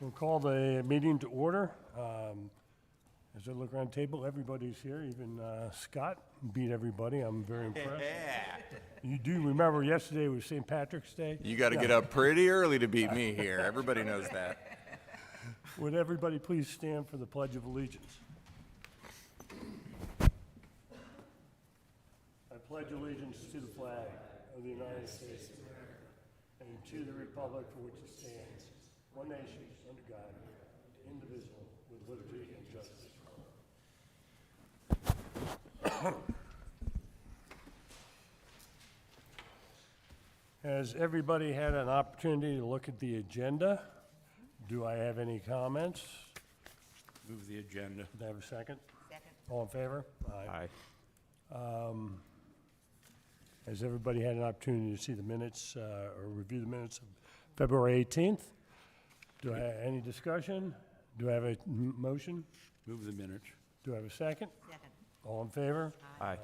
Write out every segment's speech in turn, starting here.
We'll call the meeting to order. As I look around the table, everybody's here, even Scott beat everybody. I'm very impressed. You do remember yesterday was St. Patrick's Day? You got to get up pretty early to beat me here. Everybody knows that. Would everybody please stand for the Pledge of Allegiance? I pledge allegiance to the flag of the United States of America and to the republic for which it stands, one nation, under God, indivisible, with liberty and justice for all. Has everybody had an opportunity to look at the agenda? Do I have any comments? Move the agenda. Do I have a second? Second. All in favor? Aye. Has everybody had an opportunity to see the minutes, or review the minutes of February 18th? Do I have any discussion? Do I have a motion? Move the minutes. Do I have a second? Second. All in favor? Aye.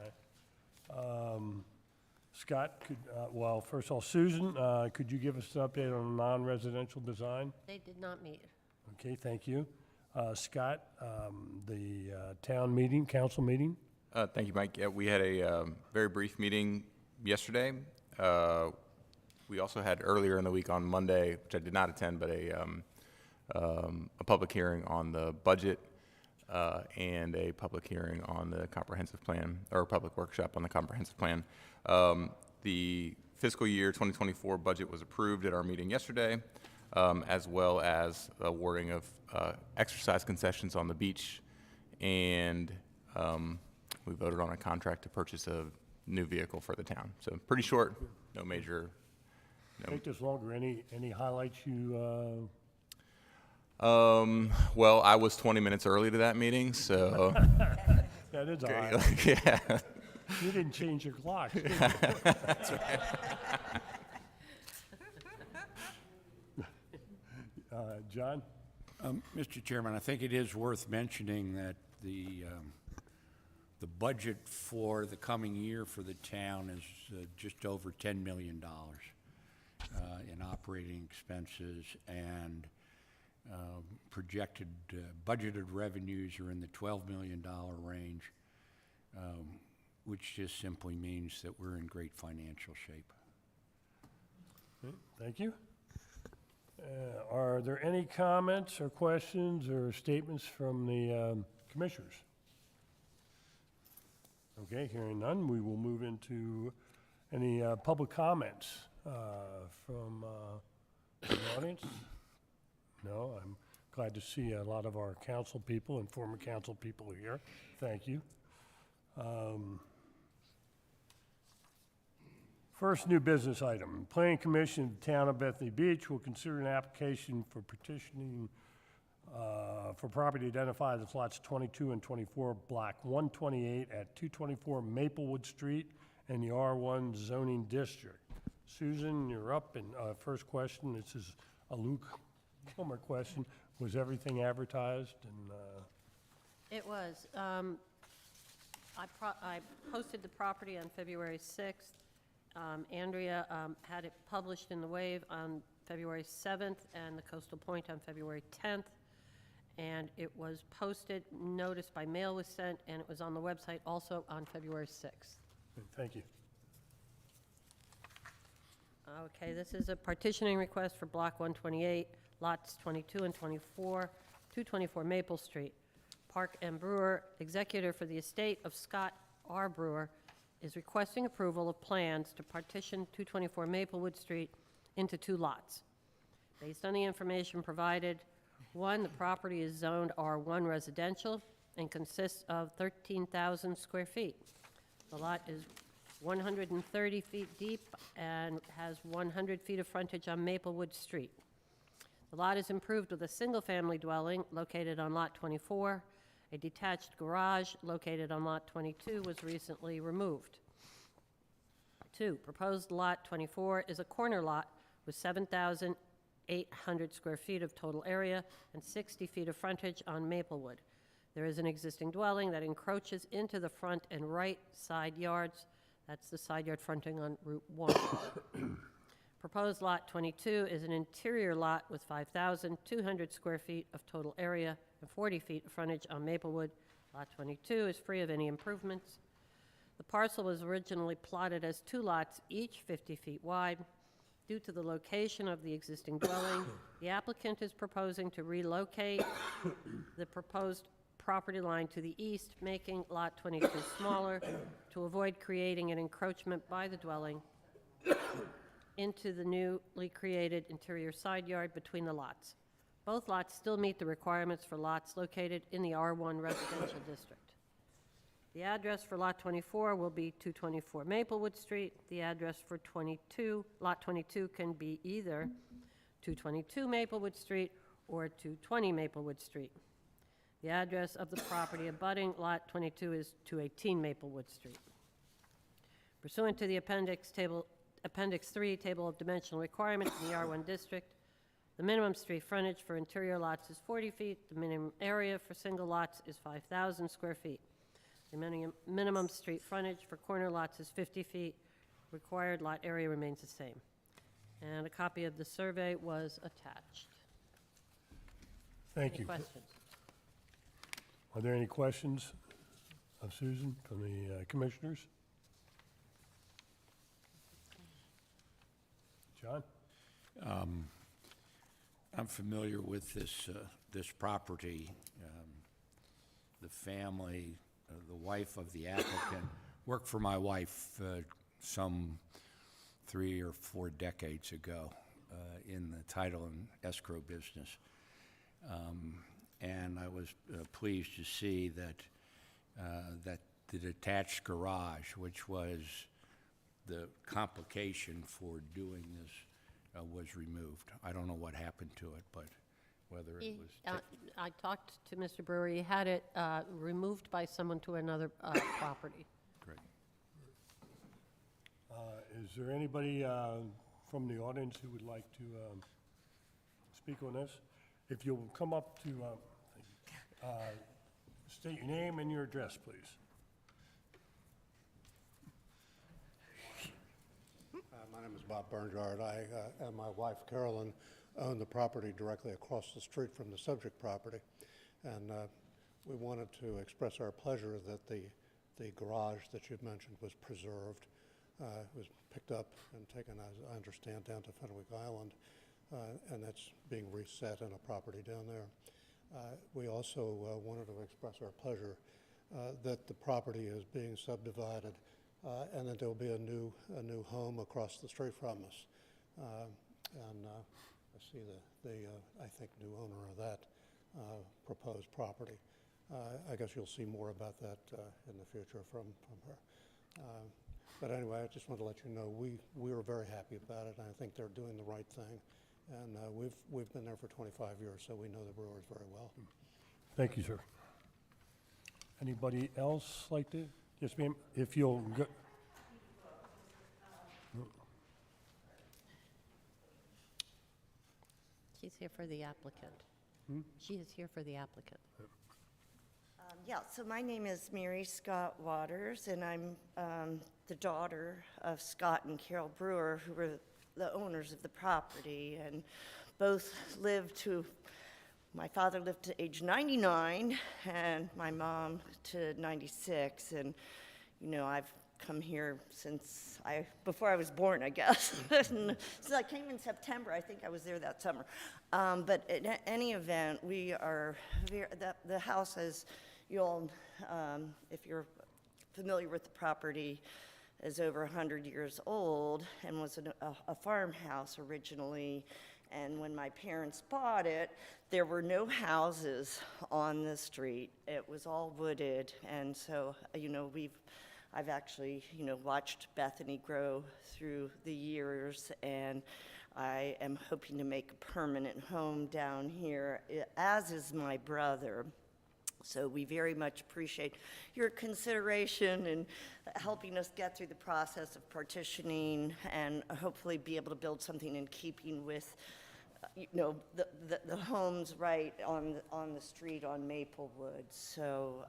Scott, well, first of all, Susan, could you give us an update on non-residential design? They did not meet. Okay, thank you. Scott, the town meeting, council meeting? Thank you, Mike. Yeah, we had a very brief meeting yesterday. We also had earlier in the week on Monday, which I did not attend, but a public hearing on the budget and a public hearing on the comprehensive plan, or a public workshop on the comprehensive plan. The fiscal year 2024 budget was approved at our meeting yesterday, as well as awarding of exercise concessions on the beach, and we voted on a contract to purchase a new vehicle for the town. So pretty short, no major. Take this longer. Any highlights you, Well, I was 20 minutes early to that meeting, so that is a highlight. yeah. You didn't change your clock. did you? John? Mr. Chairman, I think it is worth mentioning that the budget for the coming year for the town is just over $10 million in operating expenses, and projected budgeted revenues are in the $12 million range, which just simply means that we're in great financial shape. Okay, thank you. Are there any comments or questions or statements from the commissioners? Okay, hearing none, we will move into any public comments from the audience. No, I'm glad to see a lot of our council people and former council people here. Thank you. First new business item, Planning Commission of the Town of Bethany Beach will consider an application for petitioning for property identified as lots 22 and 24, block 128 at 224 Maplewood Street in the R1 zoning district. Susan, you're up, and first question, this is a Luke Kilmer question. Was everything advertised? And It was. I posted the property on February 6th. Andrea had it published in the Wave on February 7th and the Coastal Point on February 10th. And it was posted, notice by mail was sent, and it was on the website also on February 6th. thank you. Okay, this is a partitioning request for Block 128, lots 22 and 24, 224 Maple Street. Park M. Brewer, executor for the estate of Scott R. Brewer, is requesting approval of plans to partition 224 Maplewood Street into two lots. Based on the information provided, one, the property is zoned R1 residential and consists of 13,000 square feet. The lot is 130 feet deep and has 100 feet of frontage on Maplewood Street. The lot is improved with a single-family dwelling located on Lot 24. A detached garage located on Lot 22 was recently removed. 2, proposed Lot 24 is a corner lot with 7,800 square feet of total area and 60 feet of frontage on Maplewood. There is an existing dwelling that encroaches into the front and right side yards. That's the side yard fronting on Route 1. Proposed Lot 22 is an interior lot with 5,200 square feet of total area and 40 feet of frontage on Maplewood. Lot 22 is free of any improvements. The parcel was originally plotted as 2 lots, each 50 feet wide. Due to the location of the existing dwelling, the applicant is proposing to relocate the proposed property line to the east, making Lot 22 smaller to avoid creating an encroachment by the dwelling into the newly created interior side yard between the lots. Both lots still meet the requirements for lots located in the R1 residential district. The address for Lot 24 will be 224 Maplewood Street. The address for Lot 22 can be either 222 Maplewood Street or 220 Maplewood Street. The address of the property abutting Lot 22 is 218 Maplewood Street. Pursuant to the Appendix 3, Table of Dimensional Requirements in the R1 District, the minimum street frontage for interior lots is 40 feet. The minimum area for single lots is 5,000 square feet. The minimum street frontage for corner lots is 50 feet. Required lot area remains the same. And a copy of the survey was attached. Thank Any you. questions? Are there any questions of Susan from the commissioners? John? I'm familiar with this property. The family, the wife of the applicant, worked for my wife some 3 or 4 decades ago in the title and escrow business. And I was pleased to see that the detached garage, which was the complication for doing this, was removed. I don't know what happened to it, but whether it was... I talked to Mr. Brewer. He had it removed by someone to another property. Great. Is there anybody from the audience who would like to speak on this? If you'll come up to state your name and your address, please. My name is Bob Bernard. I and my wife Carolyn own the property directly across the street from the subject property. And we wanted to express our pleasure that the garage that you've mentioned was preserved. It was picked up and taken, as I understand, down to Fenwick Island, and that's being reset in a property down there. We also wanted to express our pleasure that the property is being subdivided and that there will be a new home across the street from us. And I see the I think, new owner of that proposed property. I guess you'll see more about that in the future from her. But anyway, I just want to let you know we were very happy about it, and I think they're doing the right thing. And we've been there for 25 years, so we know the Brewers very well. Thank you, sir. Anybody else like to? Yes, ma'am. If you'll go. She's here for the applicant. She is here for the applicant. Yeah, so my name is Mary Scott Waters, and I'm the daughter of Scott and Carol Brewer, who were the owners of the property, and both lived to, my father lived to age 99, and my mom to 96, and, you know, I've come here since before I was born, I guess. So I came in September. I think I was there that summer. But in any event, we are, the house is, you'll, if you're familiar with the property, is over 100 years old and was a farmhouse originally. And when my parents bought it, there were no houses on the street. It was all wooded. And so, you know, I've actually, you know, watched Bethany grow through the years, and I am hoping to make a permanent home down here, as is my brother. So we very much appreciate your consideration and helping us get through the process of partitioning and hopefully be able to build something in keeping with, you know, the homes right on the street on Maplewood. So,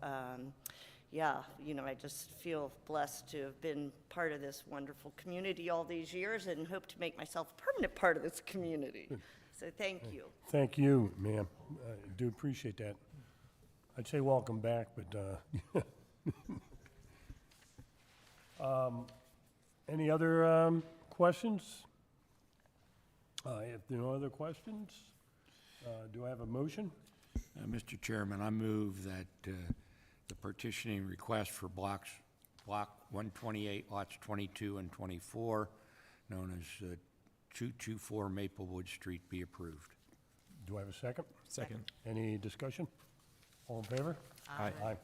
yeah, I just feel blessed to have been part of this wonderful community all these years and hope to make myself a permanent part of this community. So thank you. Thank you, ma'am. I do appreciate that. I'd say welcome back, but, any other questions? If there are no other questions, do I have a motion? Mr. Chairman, I move that the partitioning request for Block 128, lots 22 and 24, known as 224 Maplewood Street, be approved. Do I have a second? Second. Any discussion? All in favor? Aye. Aye.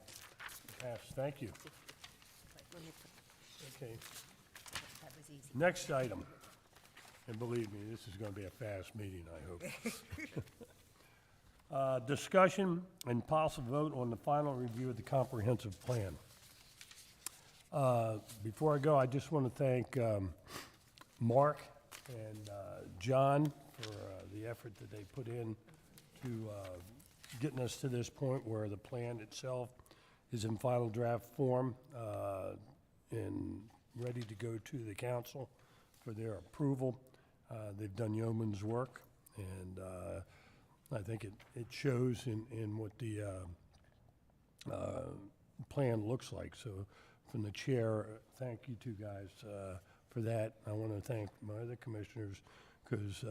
Pass, thank you. Okay. Next item, and believe me, this is going to be a fast meeting, I hope. Discussion and possible vote on the final review of the comprehensive plan. Before I go, I just want to thank Mark and John for the effort that they put in to getting us to this point where the plan itself is in final draft form and ready to go to the council for their approval. They've done yeoman's work, and I think it shows in what the plan looks like. So from the chair, thank you two guys for that. I want to thank my other commissioners because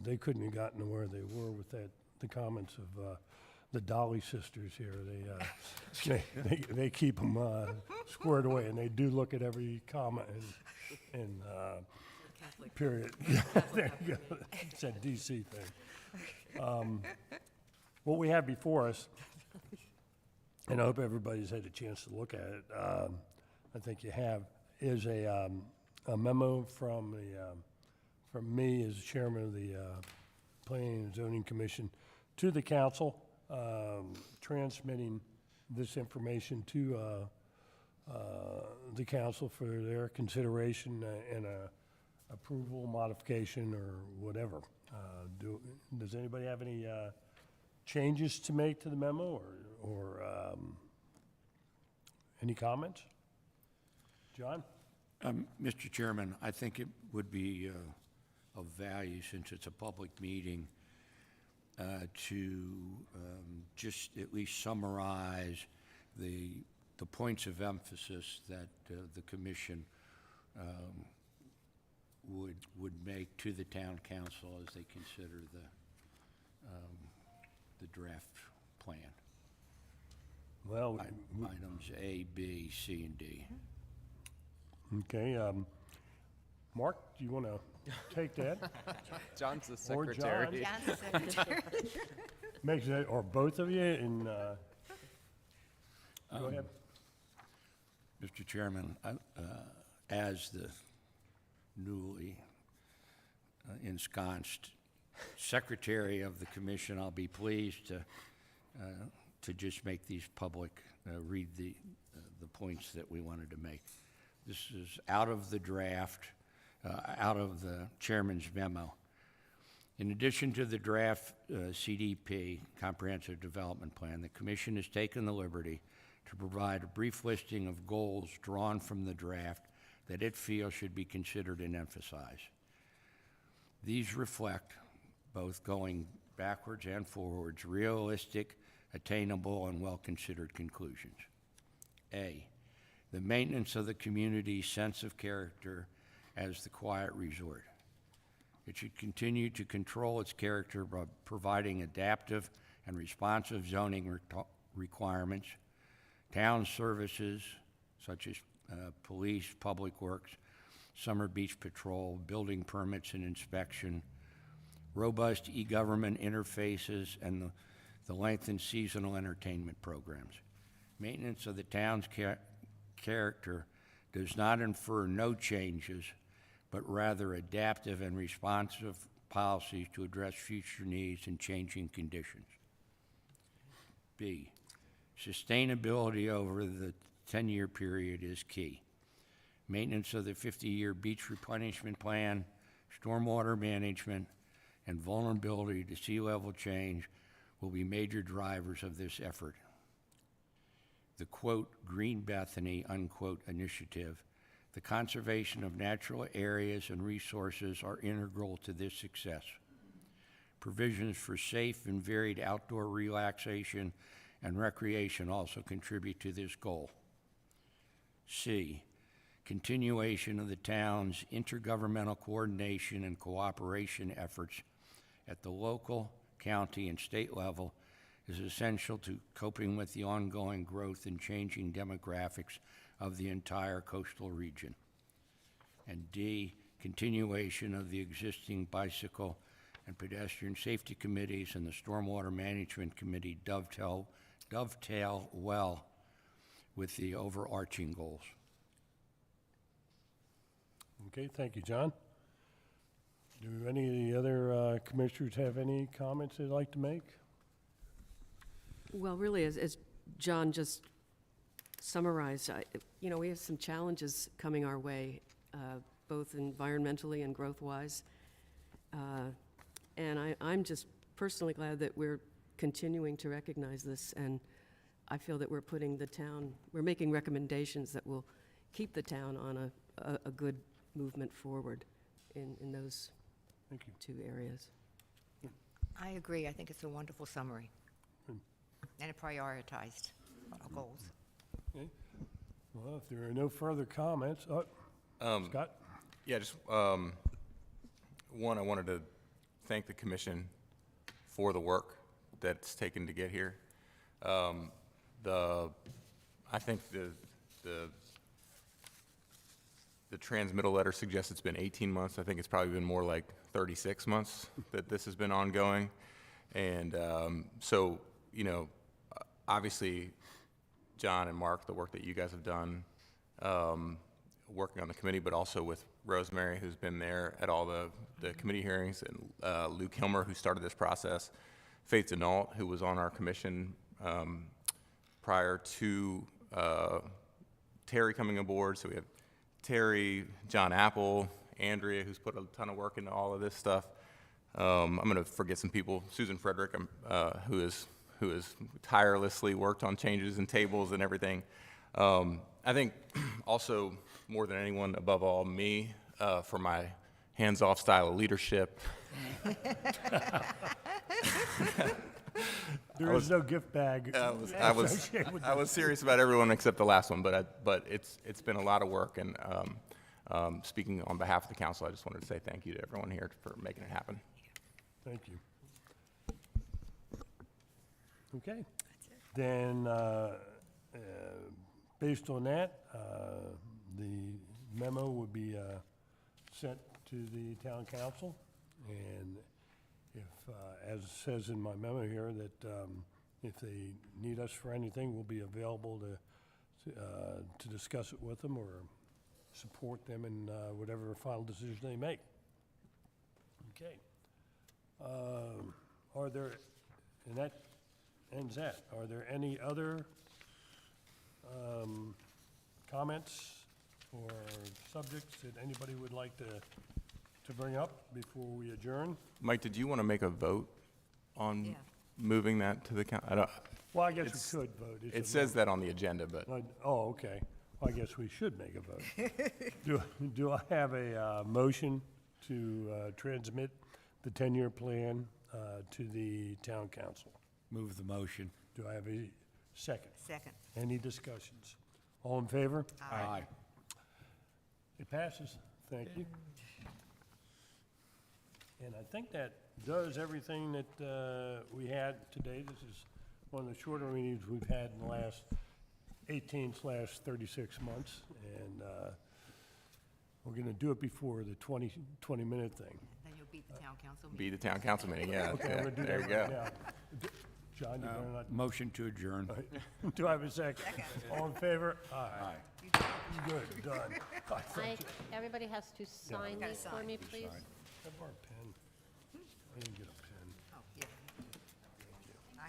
they couldn't have gotten to where they were with the comments of the Dolly sisters here. They keep them squared away, and they do look at every comment and period. There you go. It's that DC thing. What we have before us, and I hope everybody's had a chance to look at it, I think you have, is a memo from me as chairman of the Planning and Zoning Commission to the council, transmitting this information to the council for their consideration and approval, modification, or whatever. Does anybody have any changes to make to the memo, or any comments? John? Mr. Chairman, I think it would be of value, since it's a public meeting, to just at least summarize the points of emphasis that the commission would make to the town council as they consider the draft plan. Well, Items A, B, C, and D. okay. Mark, do you want to take that? John's the Or secretary. Makes it, or both of you, and go ahead. Mr. Chairman, as the newly ensconced secretary of the commission, I'll be pleased to just make these public, read the points that we wanted to make. This is out of the draft, out of the chairman's memo. In addition to the draft CDP, Comprehensive Development Plan, the commission has taken the liberty to provide a brief listing of goals drawn from the draft that it feels should be considered and emphasized. These reflect, both going backwards and forwards, realistic, attainable, and well-considered conclusions. A, the maintenance of the community's sense of character as the quiet resort. It should continue to control its character by providing adaptive and responsive zoning requirements, town services such as police, public works, summer beach patrol, building permits and inspection, robust e-government interfaces, and the lengthened seasonal entertainment programs. Maintenance of the town's character does not infer no changes, but rather adaptive and responsive policies to address future needs and changing conditions. B, sustainability over the 10-year period is key. Maintenance of the 50-year beach replenishment plan, stormwater management, and vulnerability to sea level change will be major drivers of this effort. the quote, Green Bethany, unquote, initiative. The conservation of natural areas and resources are integral to this success. Provisions for safe and varied outdoor relaxation and recreation also contribute to this goal. C, continuation of the town's intergovernmental coordination and cooperation efforts at the local, county, and state level is essential to coping with the ongoing growth and changing demographics of the entire coastal region. And D, continuation of the existing bicycle and pedestrian safety committees and the Stormwater Management Committee dovetail well with the overarching goals. Okay, thank you, John. Do any of the other commissioners have any comments they'd like to make? Well, really, as John just summarized, we have some challenges coming our way, both environmentally and growth-wise. And I'm just personally glad that we're continuing to recognize this, and I feel that we're making recommendations that will keep the town on a good movement forward in those Thank you. two areas. I agree. I think it's a wonderful summary. And it prioritized our goals. Okay. Well, if there are no further comments, Scott? Yeah, just, one, I wanted to thank the commission for the work that's taken to get here. I think the transmittal letter suggests it's been 18 months. I think it's probably been more like 36 months that this has been ongoing. And so, obviously, John and Mark, the work that you guys have done, working on the committee, but also with Rosemary, who's been there at all the committee hearings, and Luke Hilmer, who started this process, Faith Denault, who was on our commission prior to Terry coming aboard. So we have Terry, John Apple, Andrea, who's put a ton of work into all of this stuff. I'm going to forget some people. Susan Frederick, who has tirelessly worked on changes and tables and everything. I think also, more than anyone, above all, me, for my hands-off style of leadership. There is no gift bag. I was serious about everyone except the last one, but it's been a lot of work, and speaking on behalf of the council, I just wanted to say thank you to everyone here for making it happen. Thank you. Okay. Then, based on that, the memo would be sent to the town council, and if, as it says in my memo here, that if they need us for anything, we'll be available to discuss it with them or support them in whatever final decision they make. Okay. Are there, and that ends that. Are there any other comments or subjects that anybody would like to bring up before we adjourn? Mike, did you want to make a vote on Yeah. moving that to the council? Well, I guess we could vote. It's It a says that on the agenda, but Oh, okay. Well, I guess we should make a vote. Do I have a motion to transmit the 10-year plan to the town council? Move the motion. Do I have a second? Second. Any discussions? All in favor? Aye. It passes. Thank you. And I think that does everything that we had today. This is one of the shorter meetings we've had in the last 18/36 months. And we're going to do it before the 20-minute thing. Then you'll beat the town council be meeting. the town council meeting, yeah. Okay, yeah, I'm going to do there that you right go. now. John, you better not. Motion to adjourn. Do I have a second? All in favor? Aye. Good, done. I thought you- Everybody has to sign Gotta these for sign. me, please. Have our pen. I didn't get a